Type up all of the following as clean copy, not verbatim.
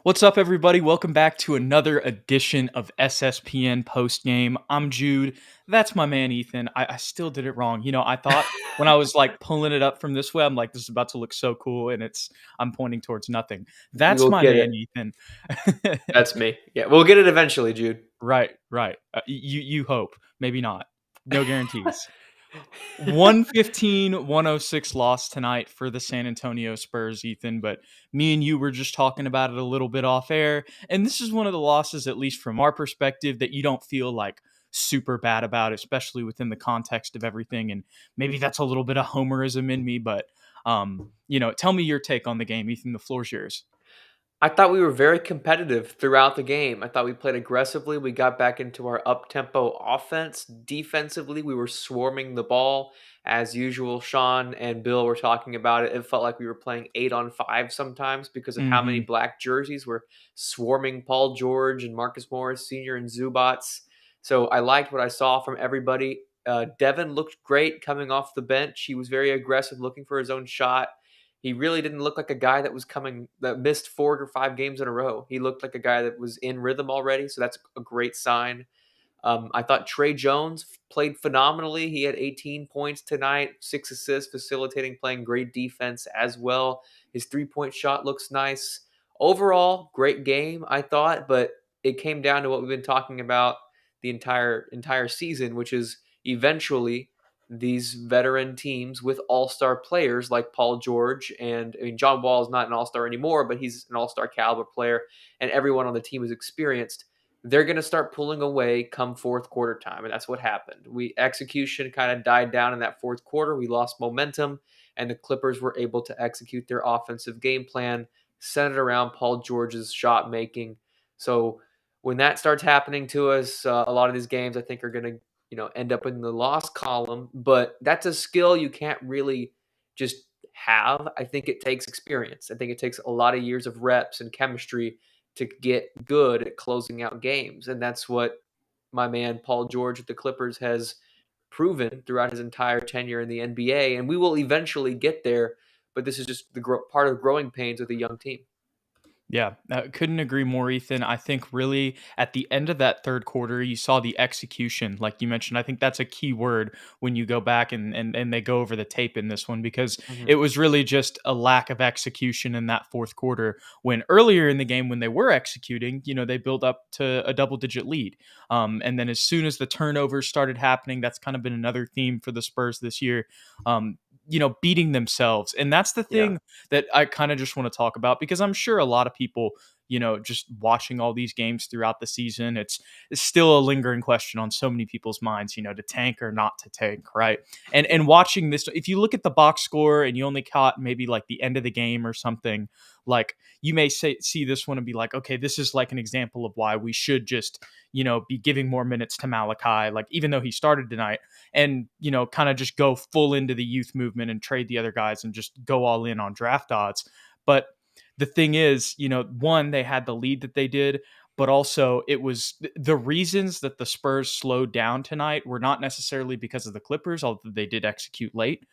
What's up, everybody? Welcome back to another edition of SSPN Postgame. I'm Jude. That's my man, Ethan. I still did it wrong. I thought when I was like pulling it up from this way, I'm like, this is about to look so cool, and I'm pointing towards nothing. You That's will my get it. man, Ethan. That's me. Yeah, we'll get it eventually, Jude. Right, right. You hope, maybe not. No guarantees. 115-106 loss tonight for the San Antonio Spurs, Ethan, but me and you were just talking about it a little bit off air, and this is one of the losses, at least from our perspective, that you don't feel like super bad about, especially within the context of everything, and maybe that's a little bit of homerism in me, but tell me your take on the game, Ethan. The floor's yours. I thought we were very competitive throughout the game. I thought we played aggressively. We got back into our up-tempo offense. Defensively, we were swarming the ball as usual. Sean and Bill were talking about it. It felt like we were playing 8-on-5 sometimes because of how many Mm-hmm. black jerseys were swarming Paul George and Marcus Morris Sr. and Zubats. So I liked what I saw from everybody. Devin looked great coming off the bench. He was very aggressive, looking for his own shot. He really didn't look like a guy that missed 4 or 5 games in a row. He looked like a guy that was in rhythm already, so that's a great sign. I thought Trey Jones played phenomenally. He had 18 points tonight, 6 assists, facilitating, playing great defense as well. His 3-point shot looks nice. Overall, great game, I thought, but it came down to what we've been talking about the entire season, which is eventually these veteran teams with all-star players like Paul George, and I mean John Wall is not an all-star anymore, but he's an all-star caliber player, and everyone on the team is experienced. They're going to start pulling away come fourth quarter time, and that's what happened. Execution kind of died down in that fourth quarter. We lost momentum, and the Clippers were able to execute their offensive game plan centered around Paul George's shot making. So when that starts happening to us, a lot of these games I think are going to end up in the loss column. But that's a skill you can't really just have. I think it takes experience. I think it takes a lot of years of reps and chemistry to get good at closing out games. And that's what my man Paul George at the Clippers has proven throughout his entire tenure in the NBA. And we will eventually get there, but this is just part of the growing pains with a young team. Yeah, couldn't agree more, Ethan. I think really at the end of that third quarter, you saw the execution, like you mentioned. I think that's a key word when you go back and they go over the tape in this one, because Mm-hmm. it was really just a lack of execution in that fourth quarter. When earlier in the game, when they were executing, they built up to a double-digit lead. And then as soon as the turnovers started happening, that's kind of been another theme for the Spurs this year. Beating themselves. And that's the Yeah. thing that I kind of just want to talk about, because I'm sure a lot of people, just watching all these games throughout the season, it's still a lingering question on so many people's minds, to tank or not to tank, right? And watching this, if you look at the box score and you only caught maybe like the end of the game or something, like you may see this one and be like, okay, this is like an example of why we should just, be giving more minutes to Malachi, like even though he started tonight, and kind of just go full into the youth movement and trade the other guys and just go all in on draft odds. But the thing is, one, they had the lead that they did, but also it was the reasons that the Spurs slowed down tonight were not necessarily because of the Clippers, although they did execute late.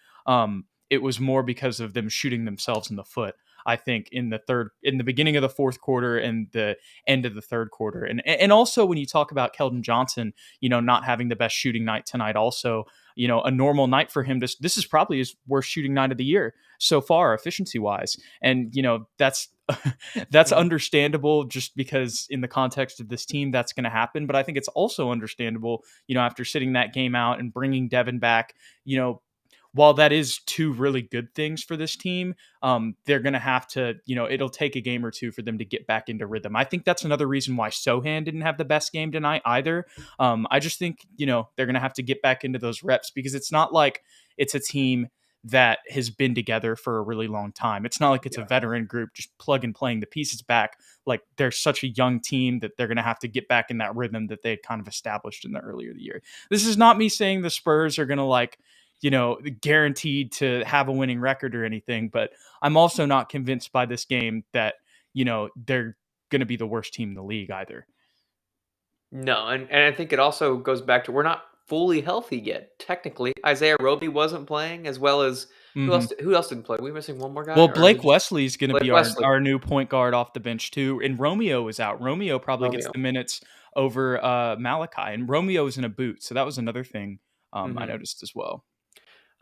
It was more because of them shooting themselves in the foot. I think in the beginning of the fourth quarter and the end of the third quarter, and also when you talk about Keldon Johnson, not having the best shooting night tonight, also, a normal night for him. This is probably his worst shooting night of the year so far, efficiency wise, and that's that's Mm-hmm. understandable just because in the context of this team that's going to happen. But I think it's also understandable, after sitting that game out and bringing Devin back, while that is two really good things for this team, they're going to have to, it'll take a game or two for them to get back into rhythm. I think that's another reason why Sohan didn't have the best game tonight either. I just think, they're going to have to get back into those reps, because it's not like it's a team that has been together for a really long time. It's not like it's a Yeah. veteran group just plug and playing the pieces back. Like they're such a young team that they're going to have to get back in that rhythm that they had kind of established in the earlier of the year. This is not me saying the Spurs are going to like, guaranteed to have a winning record or anything. But I'm also not convinced by this game that, they're going to be the worst team in the league either. No, and I think it also goes back to we're not fully healthy yet. Technically, Isaiah Roby wasn't playing, as well as who Mhm. else? Who else didn't play? We missing one more guy, Well, or is it Blake just Wesley is going to Blake be Wesley? our new point guard off the bench too, and Romeo is out. Romeo probably gets Romeo. the minutes over Malachi, and Romeo is in a boot, so that was another thing I Hmm. noticed as well.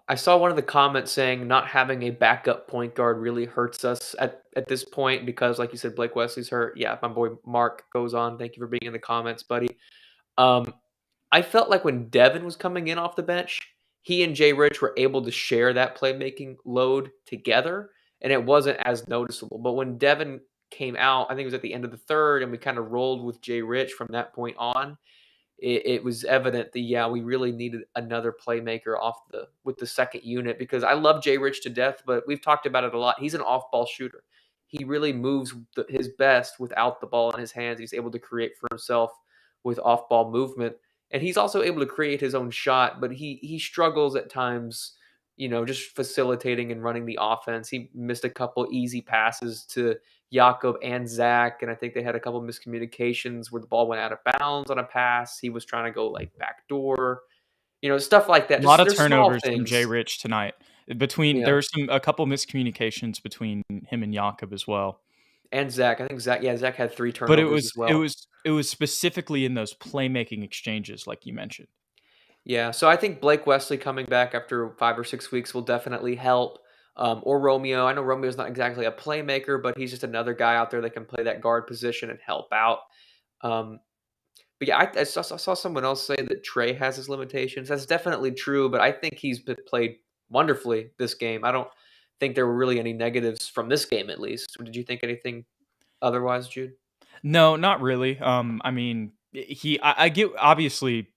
I saw one of the comments saying not having a backup point guard really hurts us at this point because, like you said, Blake Wesley's hurt. Yeah, my boy Mark goes on. Thank you for being in the comments, buddy. Um, I felt like when Devin was coming in off the bench, he and Jay Rich were able to share that playmaking load together, and it wasn't as noticeable. But when Devin came out, I think it was at the end of the third, and we kind of rolled with Jay Rich from that point on. It was evident that yeah, we really needed another playmaker off the with the second unit because I love Jay Rich to death, but we've talked about it a lot. He's an off-ball shooter. He really moves his best without the ball in his hands. He's able to create for himself with off-ball movement, and he's also able to create his own shot. But he struggles at times, just facilitating and running the offense. He missed a couple easy passes to Jakob and Zach, and I think they had a couple miscommunications where the ball went out of bounds on a pass. He was trying to go like backdoor, stuff like that. A lot Just of there's small turnovers from Jay things. Rich tonight. Between Yeah, there was a couple miscommunications between him and Jakob as well. and Zach. I think Zach. Yeah, Zach had 3 But turnovers as well. it was specifically in those playmaking exchanges like you mentioned. Yeah, so I think Blake Wesley coming back after 5 or 6 weeks will definitely help. Or Romeo. I know Romeo's not exactly a playmaker, but he's just another guy out there that can play that guard position and help out. Um, But yeah, I saw someone else say that Trey has his limitations. That's definitely true, but I think he's played wonderfully this game. I don't think there were really any negatives from this game, at least. Did you think anything otherwise, Jude? No, not really. I mean, I get obviously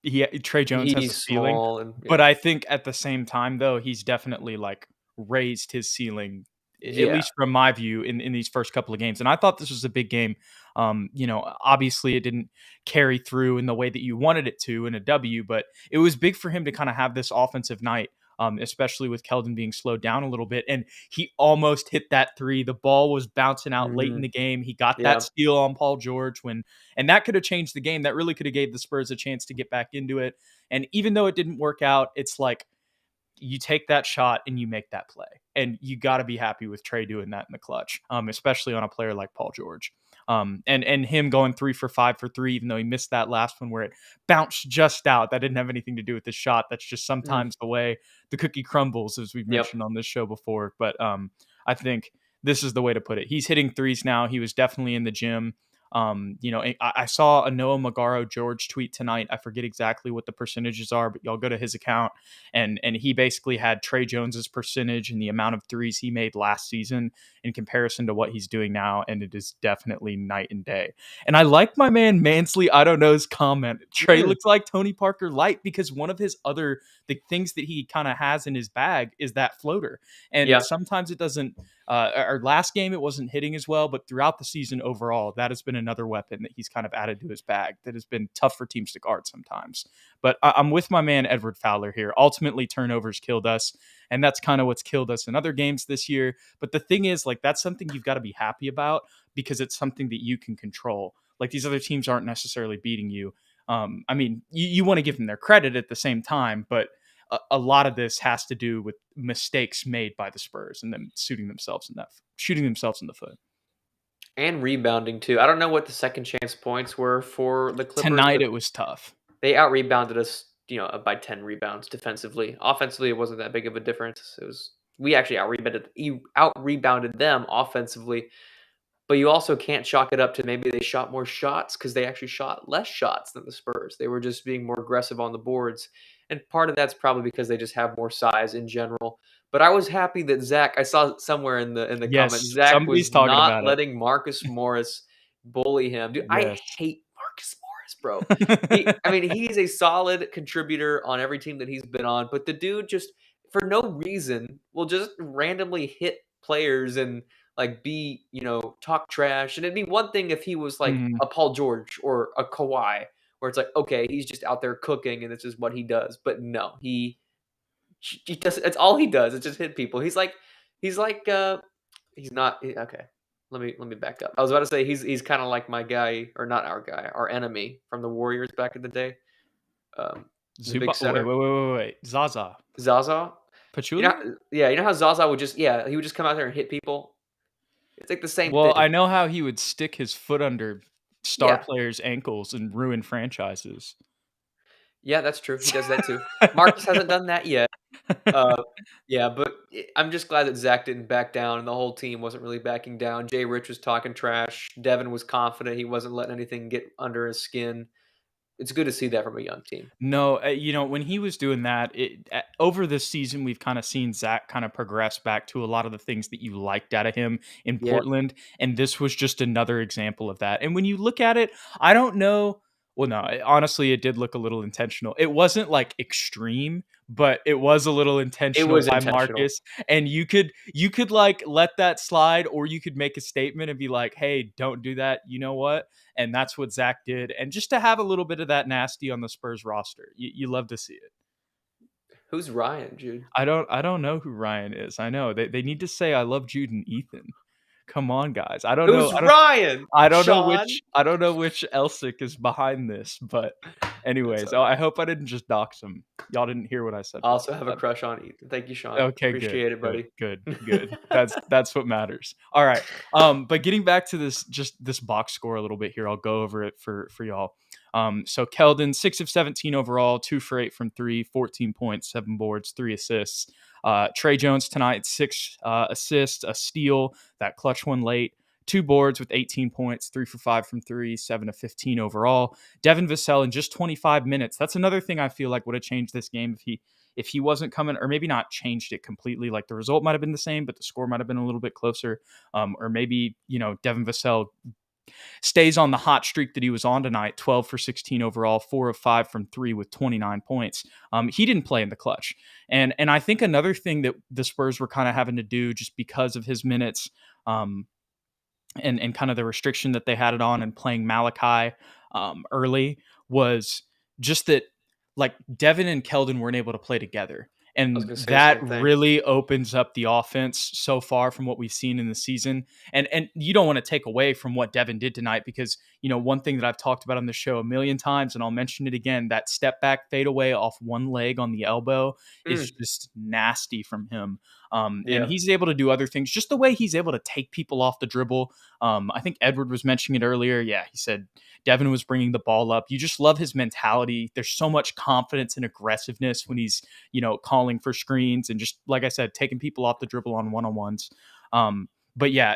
Trey Jones has a He's ceiling, small and but yeah, I think at the same time though, he's definitely like raised his ceiling at yeah, least from my view in these first couple of games. And I thought this was a big game. Obviously it didn't carry through in the way that you wanted it to in a W, but it was big for him to kind of have this offensive night. Especially with Keldon being slowed down a little bit. And he almost hit that three. The ball was bouncing out late in hmm the game. He got that yeah, steal on Paul George and that could have changed the game. That really could have gave the Spurs a chance to get back into it. And even though it didn't work out, it's like you take that shot and you make that play. And you got to be happy with Trey doing that in the clutch, especially on a player like Paul George. And him going 3 for 5 for 3, even though he missed that last one where it bounced just out. That didn't have anything to do with the shot. That's just mm, sometimes the way the cookie crumbles, as we've yep, mentioned on this show before. But I think this is the way to put it. He's hitting threes now. He was definitely in the gym. I saw a Noah Magaro George tweet tonight. I forget exactly what the percentages are, but y'all go to his account and he basically had Trey Jones's percentage and the amount of threes he made last season in comparison to what he's doing now, and it is definitely night and day. And I like my man Mansley I don't know's comment. Trey mm, looks like Tony Parker light because one of his other the things that he kind of has in his bag is that floater, and yeah, sometimes it doesn't. Our last game it wasn't hitting as well, but throughout the season overall, that has been another weapon that he's kind of added to his bag that has been tough for teams to guard sometimes. But I'm with my man Edward Fowler here. Ultimately, turnovers killed us, and that's kind of what's killed us in other games this year. But the thing is, like, that's something you've got to be happy about because it's something that you can control. Like, these other teams aren't necessarily beating you. I mean, you want to give them their credit at the same time, but a lot of this has to do with mistakes made by the Spurs and them shooting themselves in the foot. and rebounding too. I don't know what the second chance points were for the Clippers, Tonight but it was tough. they out rebounded us, by 10 rebounds defensively. Offensively, it wasn't that big of a difference. It was we actually out rebounded them offensively, but you also can't chalk it up to maybe they shot more shots because they actually shot less shots than the Spurs. They were just being more aggressive on the boards, and part of that's probably because they just have more size in general. But I was happy that Zach. I saw somewhere in the comments Yes, Zach somebody's was talking not about it. letting Marcus Morris bully him. Dude, I Yes. hate Marcus Morris, bro. I mean, he's a solid contributor on every team that he's been on, but the dude just for no reason will just randomly hit players and like be, talk trash. And it'd be one thing if he was like Mhm. a Paul George or a Kawhi, where it's like, okay, he's just out there cooking and this is what he does. But no, he does. It's all he does. It's just hit people. He's like he's not okay. Let me back up. I was about to say he's kind of like my guy, or not our guy, our enemy from the Warriors back in the day. the big Zuba. Wait, center. wait, wait, wait, wait. Zaza. Zaza. Pachulia? Yeah, you know how Zaza would he would just come out there and hit people? It's like the same Well, I thing. know how he would stick his foot under star Yeah. players' ankles and ruin franchises. Yeah, that's true. He does that too. Marcus hasn't done that yet. Uh, yeah, but I'm just glad that Zach didn't back down and the whole team wasn't really backing down. Jay Rich was talking trash. Devin was confident. He wasn't letting anything get under his skin. It's good to see that from a young team. No, when he was doing that, over this season, we've kind of seen Zach kind of progress back to a lot of the things that you liked out of him in Yeah. Portland, and this was just another example of that. And when you look at it, I don't know. Well, no, honestly, it did look a little intentional. It wasn't like extreme, but it was a little It intentional was by intentional. Marcus. And you could like let that slide, or you could make a statement and be like, "Hey, don't do that." You know what? And that's what Zach did. And just to have a little bit of that nasty on the Spurs roster, you love to see it. Who's Ryan, Jude? I don't know who Ryan is. I know they need to say I love Jude and Ethan. Come on, guys. I don't know. Who's Ryan? I don't know Sean? which Elsic is behind this, but That's anyways, I funny. hope I didn't just dox him. Y'all didn't hear what I said. I also Probably. have a crush on Ethan. Thank you, Sean. Okay, good, Appreciate it, good, buddy. good, good. That's what matters. All right. But getting back to this box score a little bit here, I'll go over it for y'all. So Keldon, 6 of 17 overall, 2 for 8 from 3, 14 points, 7 boards, 3 assists. Trey Jones tonight, 6 assists, a steal, that clutch one late. 2 boards with 18 points, 3 for 5 from 3, 7 of 15 overall. Devin Vassell in just 25 minutes. That's another thing I feel like would have changed this game if he wasn't coming, or maybe not changed it completely. Like the result might have been the same, but the score might have been a little bit closer. Or maybe, Devin Vassell stays on the hot streak that he was on tonight, 12 for 16 overall, 4 of 5 from 3 with 29 points. He didn't play in the clutch. And I think another thing that the Spurs were kind of having to do just because of his minutes, and kind of the restriction that they had it on, and playing Malachi early, was just that like Devin and Keldon weren't able to play together. I was And gonna say the that same thing. really opens up the offense so far from what we've seen in the season. And you don't want to take away from what Devin did tonight, because, one thing that I've talked about on the show a million times, and I'll mention it again, that step back fadeaway off one leg on the elbow is Mm, just nasty from him. And yeah. he's able to do other things, just the way he's able to take people off the dribble. I think Edward was mentioning it earlier. Yeah, he said Devin was bringing the ball up. You just love his mentality. There's so much confidence and aggressiveness when he's, calling for screens and just, like I said, taking people off the dribble on one-on-ones. But yeah,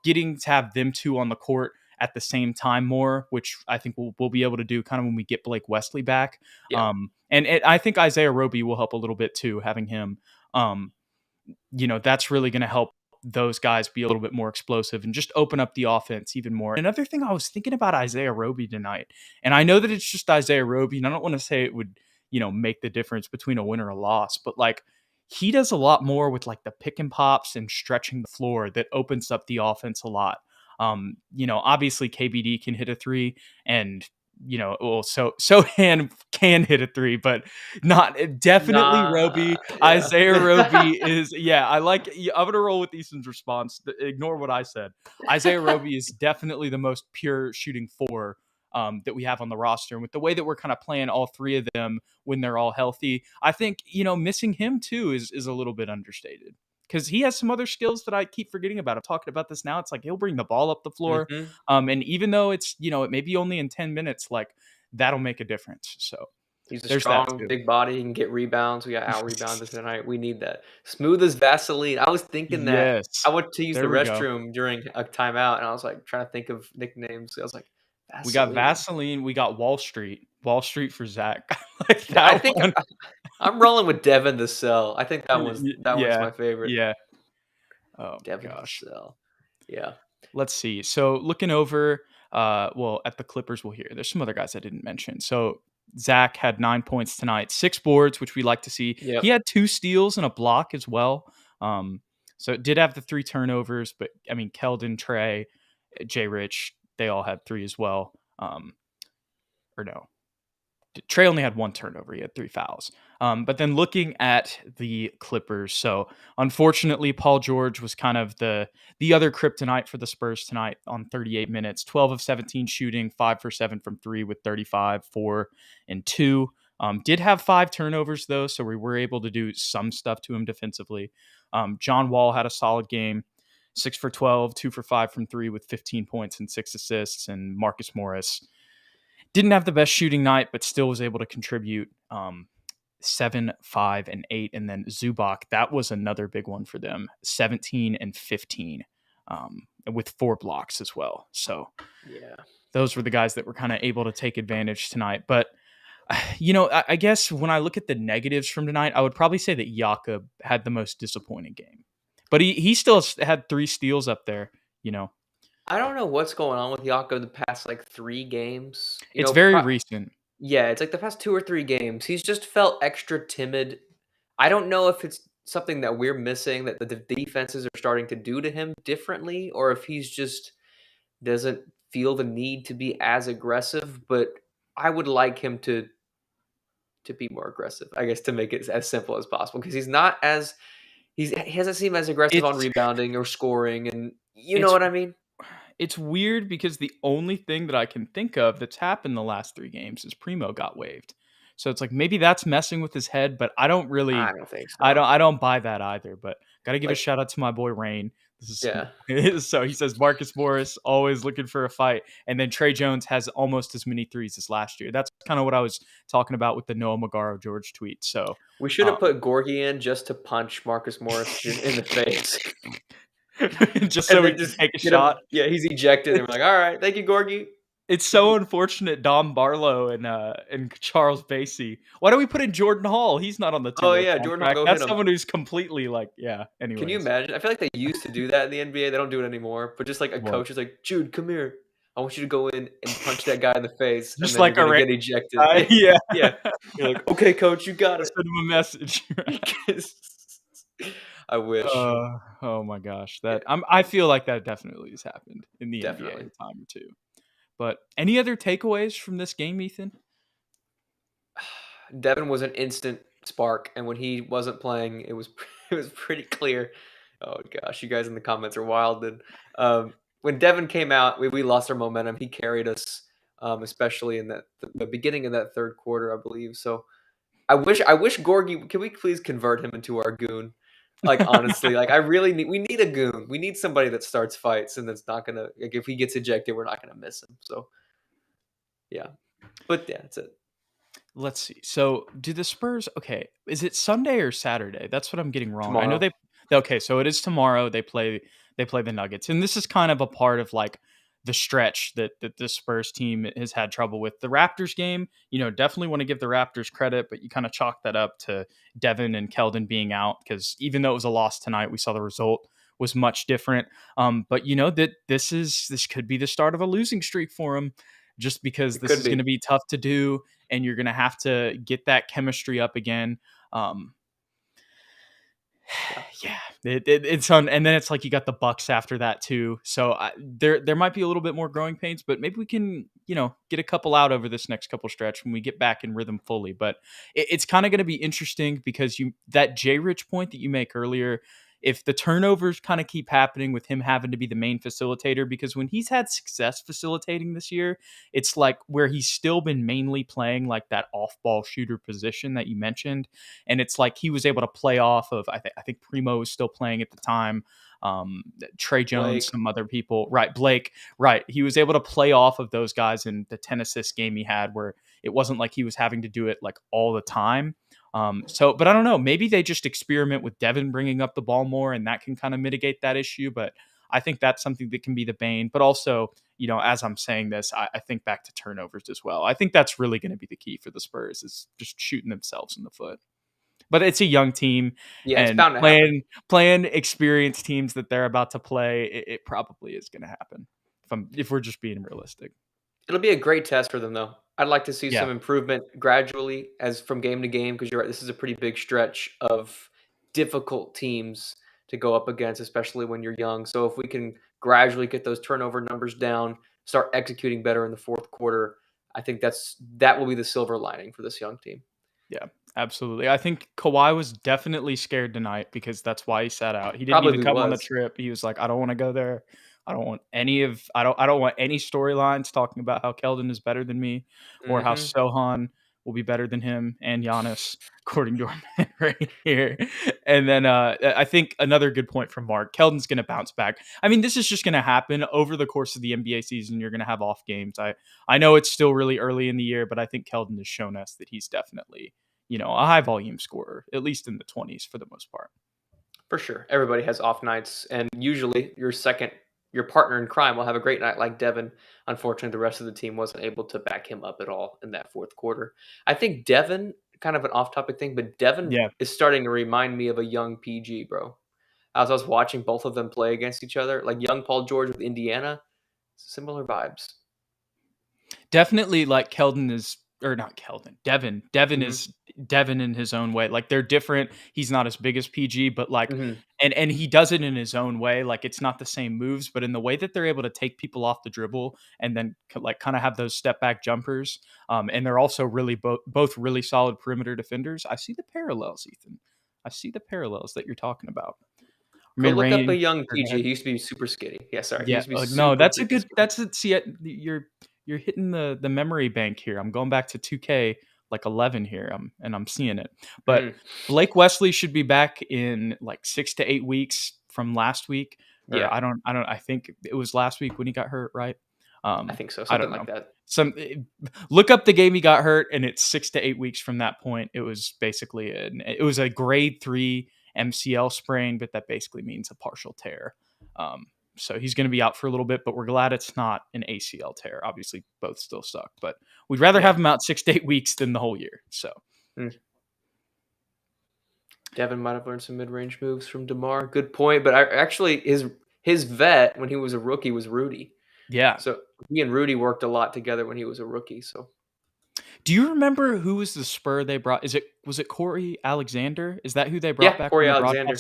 getting to have them two on the court at the same time more, which I think we'll be able to do kind of when we get Blake Wesley back. Yeah. I think Isaiah Roby will help a little bit too, having him. That's really going to help those guys be a little bit more explosive and just open up the offense even more. Another thing I was thinking about Isaiah Roby tonight, and I know that it's just Isaiah Roby, and I don't want to say it would, make the difference between a win or a loss, but like he does a lot more with like the pick and pops and stretching the floor that opens up the offense a lot. Obviously KBD can hit a three, and Sohan can hit a three, but not definitely Nah, Roby. yeah. Isaiah Roby is, yeah, I'm going to roll with Easton's response. Ignore what I said. Isaiah Roby is definitely the most pure shooting four that we have on the roster. And with the way that we're kind of playing all three of them when they're all healthy, I think, missing him too is a little bit understated, because he has some other skills that I keep forgetting about. I'm talking about this now. It's like he'll bring the ball up the floor. Mhm. And even though it's, it may be only in 10 minutes, like that'll make a difference. So He's a there's that strong, too. big body. He can get rebounds. We got out rebounded tonight. We need that. Smooth as Vaseline. I was thinking that I Yes. went to use the There we go. restroom during a timeout, and I was like trying to think of nicknames. I was like, We got Vaseline. Vaseline. We got Wall Street. Wall Street for Zach. Like I that think one. I'm rolling with Devin the Cell. I think that one's Yeah. my favorite. Yeah. Oh my Devin the gosh. Cell. Yeah. Let's see. So looking over, at the Clippers, we'll hear. There's some other guys I didn't mention. So Zach had 9 points tonight, 6 boards, which we like to see. Yep. He had 2 steals and a block as well. So it did have the 3 turnovers, but I mean, Keldon, Trey, Jay Rich, they all had 3 as well. Or no, Trey only had 1 turnover. He had 3 fouls. But then looking at the Clippers, so unfortunately, Paul George was kind of the other kryptonite for the Spurs tonight on 38 minutes, 12 of 17 shooting, 5 for 7 from 3 with 35, 4, and 2. Did have 5 turnovers though, so we were able to do some stuff to him defensively. John Wall had a solid game, 6 for 12, 2 for 5 from three with 15 points and 6 assists. And Marcus Morris didn't have the best shooting night, but still was able to contribute 7, 5, and 8. And then Zubac, that was another big one for them, 17 and 15 with 4 blocks as well. So Yeah. those were the guys that were kind of able to take advantage tonight. But, I guess when I look at the negatives from tonight, I would probably say that Jakob had the most disappointing game. But he still had 3 steals up there, I don't know what's going on with Jakob the past, like, 3 games. It's very recent. Yeah, it's like the past 2 or 3 games. He's just felt extra timid. I don't know if it's something that we're missing that the defenses are starting to do to him differently, or if he's just doesn't feel the need to be as aggressive, but I would like him to be more aggressive, I guess, to make it as simple as possible because he hasn't seemed as aggressive on It's rebounding or scoring, and you know it's what I mean? it's weird because the only thing that I can think of that's happened the last 3 games is Primo got waived. So it's like maybe that's messing with his head, but I don't I really don't think I so. don't I don't buy that either, but got to give a Like, shout out to my boy Rain. This yeah. is so he says Marcus Morris always looking for a fight, and then Trey Jones has almost as many threes as last year. That's kind of what I was talking about with the Noah Magaro George tweet. So We should have put Gorgie in just to punch Marcus Morris in the face, just and so we then can just take a get him. shot. Yeah, he's ejected, and we're like, "All right, thank you, Gorgie." It's so unfortunate, Dom Barlow and Charles Basie. Why don't we put in Jordan Hall? He's not on the Oh, two-way yeah, Jordan will contract. go hit That's him. someone who's completely like, yeah. Can you Anyways, imagine? I feel like they used to do that in the NBA. They don't do it anymore. But just like a what? coach is like, "Jude, come here. I want you to go in and punch that guy in the face," and Just then you're like a gonna random get ejected. guy. Yeah, Yeah. yeah. You're like, "Okay, coach, you got it." Send him a message. I wish. Oh my gosh, Yeah, I feel like that definitely has happened in the NBA definitely. a time or two. But any other takeaways from this game, Ethan? Devin was an instant spark, and when he wasn't playing, it was it was pretty clear. Oh gosh, you guys in the comments are wild. And when Devin came out, we lost our momentum. He carried us, especially in the beginning of that third quarter, I believe. So I wish Gorgie. Can we please convert him into our goon? Like honestly, like I really we need a goon. We need somebody that starts fights and that's not gonna like if he gets ejected, we're not gonna miss him. So yeah, but yeah, that's it. Let's see. So, do the Spurs? Okay, is it Sunday or Saturday? That's what I'm getting wrong. I know Tomorrow. they. Okay, so it is tomorrow. They play the Nuggets, and this is kind of a part of like the stretch that the Spurs team has had trouble with. The Raptors game, definitely want to give the Raptors credit, but you kind of chalk that up to Devin and Keldon being out because even though it was a loss tonight, we saw the result was much different. But that this could be the start of a losing streak for them, just because It this could is going to be. be tough to do and you're going to have to get that chemistry up again. Um, Yeah. yeah, it's on, and then it's like you got the Bucks after that too. So there might be a little bit more growing pains, but maybe we can get a couple out over this next couple stretch when we get back in rhythm fully. But it's kind of going to be interesting because that J Rich point that you make earlier. If the turnovers kind of keep happening with him having to be the main facilitator, because when he's had success facilitating this year, it's like where he's still been mainly playing like that off-ball shooter position that you mentioned, and it's like he was able to play off of. I think Primo was still playing at the time. Trey Jones, Blake. some other people, right? Blake, right? He was able to play off of those guys in the 10 assist game he had, where it wasn't like he was having to do it like all the time. But I don't know. Maybe they just experiment with Devin bringing up the ball more, and that can kind of mitigate that issue. But I think that's something that can be the bane. But also, as I'm saying this, I think back to turnovers as well. I think that's really going to be the key for the Spurs is just shooting themselves in the foot. But it's a young team, Yeah, it's and bound to happen. playing experienced teams that they're about to play, it probably is going to happen. If we're just being realistic. It'll be a great test for them, though. I'd like to see Yeah. some improvement gradually as from game to game because you're right. This is a pretty big stretch of difficult teams to go up against, especially when you're young. So if we can gradually get those turnover numbers down, start executing better in the fourth quarter, I think that will be the silver lining for this young team. Yeah, absolutely. I think Kawhi was definitely scared tonight because that's why he sat out. He didn't even Probably come on the was. trip. He was like, I don't want to go there. I don't want any storylines talking about how Keldon is better than me or how Hmm. Sohan will be better than him and Giannis, according to our man right here. And then I think another good point from Mark, Keldon's going to bounce back. I mean, this is just going to happen over the course of the NBA season. You're going to have off games. I know it's still really early in the year, but I think Keldon has shown us that he's definitely, a high volume scorer, at least in the 20s for the most part. For sure. Everybody has off nights, and usually your partner in crime will have a great night like Devin. Unfortunately, the rest of the team wasn't able to back him up at all in that fourth quarter. I think Devin, kind of an off-topic thing, but Devin Yeah. is starting to remind me of a young PG, bro. As I was watching both of them play against each other, like young Paul George with Indiana, similar vibes. Definitely, like Keldon is, or not Keldon, Devin. Devin Mm-hmm. is Devin in his own way. Like they're different. He's not as big as PG, but like, Mm-hmm. and he does it in his own way. Like it's not the same moves, but in the way that they're able to take people off the dribble and then like kind of have those step back jumpers. And they're also really both really solid perimeter defenders. I see the parallels, Ethan. I see the parallels that you're talking about. Go look up a Mid-range. young PG. He used to be super skinny. Yeah, sorry. He Yeah, used to be no, super that's a freaking good. skinny. That's it. See, you're hitting the memory bank here. I'm going back to 2K like 11 here, and I'm seeing it. But Mm, Blake Wesley should be back in like 6 to 8 weeks from last week, or yeah, I think it was last week when he got hurt, right? I think so. I Something don't like know. that. Look up the game he got hurt, and it's 6 to 8 weeks from that point. It was basically it was a grade 3 MCL sprain, but that basically means a partial tear. Um, so he's going to be out for a little bit, but we're glad it's not an ACL tear. Obviously, both still suck, but we'd rather Yeah. have him out 6 to 8 weeks than the whole year. So Mm. Devin might have learned some mid-range moves from DeMar. Good point. But actually, his vet when he was a rookie was Rudy. yeah. So he and Rudy worked a lot together when he was a rookie. So Do you remember who was the Spur they brought? Was it Corey Alexander? Is that who they brought yeah, back on Corey the Alexander.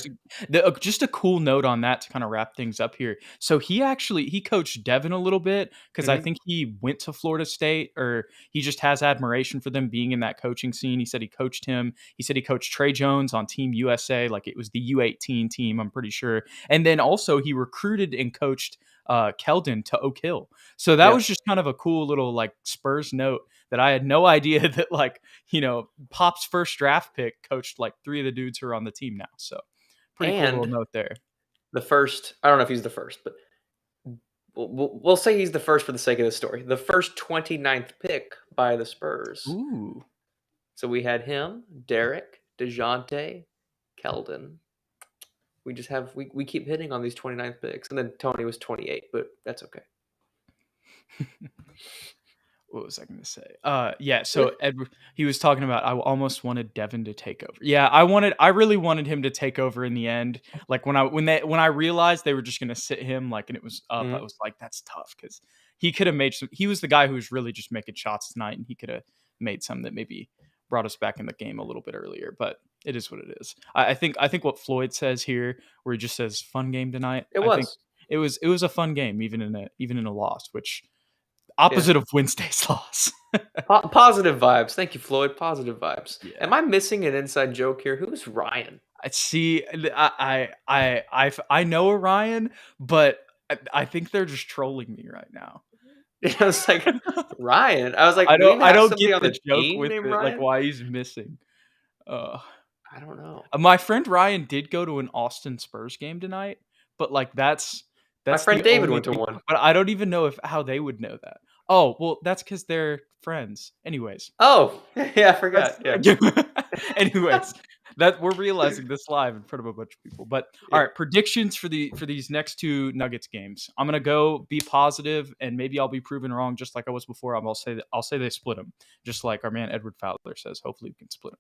broadcast? Just a cool note on that to kind of wrap things up here. So he coached Devin a little bit because I Hmm. think he went to Florida State, or he just has admiration for them being in that coaching scene. He said he coached him. He said he coached Trey Jones on Team USA, like it was the U18 team, I'm pretty sure. And then also he recruited and coached Keldon to Oak Hill. So that Yeah, was just kind of a cool little like Spurs note that I had no idea that like, Pop's first draft pick coached like 3 of the dudes who are on the team now. So pretty cool little and note there. the first. I don't know if he's the first, but we'll say he's the first for the sake of the story. The first 29th pick by the Spurs. Ooh. So we had him, Derek, DeJounte, Keldon. We keep hitting on these 29th picks, and then Tony was 28, but that's okay. What was I going to say? Yeah. So Edward, he was talking about I almost wanted Devin to take over. Yeah, I really wanted him to take over in the end. Like when I realized they were just going to sit him, like, and it was up, I Mhm. was like, that's tough because he could have made some. He was the guy who was really just making shots tonight, and he could have made some that maybe brought us back in the game a little bit earlier. But it is what it is. I think what Floyd says here, where he just says "fun game tonight." It I think was. it was a fun game, even in a loss, which Yeah. opposite of Wednesday's loss. Positive vibes. Thank you, Floyd. Positive vibes. Yeah. Am I missing an inside joke here? Who's Ryan? I see. I know Orion, but I think they're just trolling me right now. I was like, Ryan? I was like, I we don't didn't I have don't somebody get on the the joke team with named it, like Ryan? why he's missing. Uh, I don't know. my friend Ryan did go to an Austin Spurs game tonight, but like My that's friend the David only went to thing. one. But I don't even know if how they would know that. Oh well, that's because they're friends. Anyways, Oh, yeah, I That's forgot. Yeah. anyways, that we're realizing this live in front of a bunch of people. But all Yeah. right, predictions for these next two Nuggets games. I'm gonna go be positive, and maybe I'll be proven wrong, just like I was before. I'll say they split them, just like our man Edward Fowler says. Hopefully, we can split them.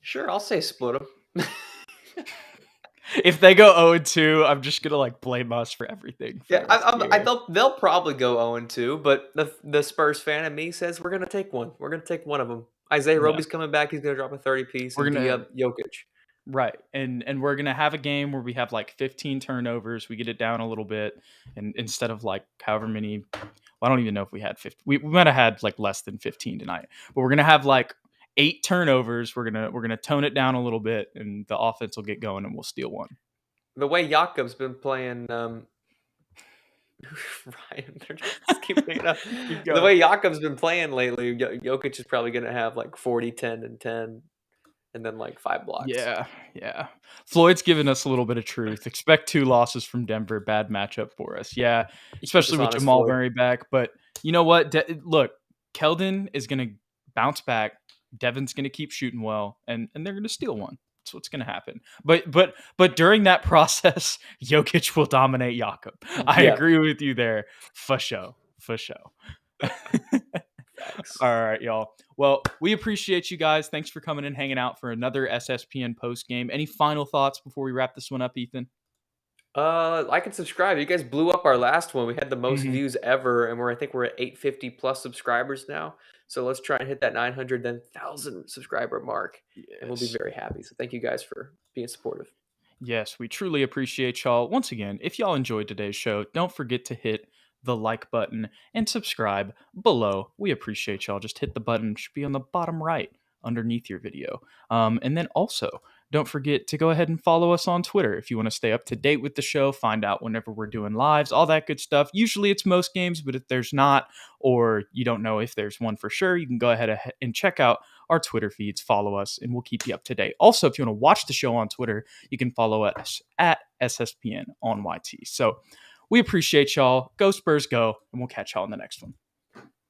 Sure, I'll say split them. If they go 0-2, I'm just gonna like blame us for everything for Yeah, the rest of the year. they'll probably go 0-2, but the Spurs fan in me says we're gonna take one. We're gonna take one of them. Isaiah Yeah, Roby's coming back. He's gonna drop a 30 piece we're and D gonna up Jokic. right, and we're gonna have a game where we have like 15 turnovers. We get it down a little bit, and instead of like however many, well, I don't even know if we had 50. We might have had like less than 15 tonight, but we're gonna have like 8 turnovers. We're gonna tone it down a little bit, and the offense will get going, and we'll steal one. The way Jakob's been playing, Ryan, they're just keep picking up. Keep The going. way Jakob's been playing lately, Jokic is probably going to have like 40, 10, and 10, and then like 5 blocks. Yeah, yeah. Floyd's given us a little bit of truth. Expect 2 losses from Denver. Bad matchup for us. Yeah, Keep especially us with honest, Jamal Floyd. Murray back. But you know what? Look, Keldon is going to bounce back. Devin's going to keep shooting well, and they're going to steal one. That's what's going to happen. But during that process, Jokic will dominate Jakob. I Yeah, agree with you there, for sure, for sure. facts. All right, y'all. Well, we appreciate you guys. Thanks for coming and hanging out for another SSPN post game. Any final thoughts before we wrap this one up, Ethan? Like and subscribe. You guys blew up our last one. We had the most Hmm. views ever, and I think we're at 850 plus subscribers now. So let's try and hit that 900 then 1,000 subscriber mark, and we'll be Yes. very happy. So thank you guys for being supportive. Yes, we truly appreciate y'all. Once again, if y'all enjoyed today's show, don't forget to hit the like button and subscribe below. We appreciate y'all. Just hit the button, it should be on the bottom right underneath your video. And then also, don't forget to go ahead and follow us on Twitter if you want to stay up to date with the show, find out whenever we're doing lives, all that good stuff. Usually it's most games, but if there's not, or you don't know if there's one for sure, you can go ahead and check out our Twitter feeds, follow us, and we'll keep you up to date. Also, if you want to watch the show on Twitter, you can follow us at SSPN on YT. So we appreciate y'all. Go Spurs, go, and we'll catch y'all in the next one.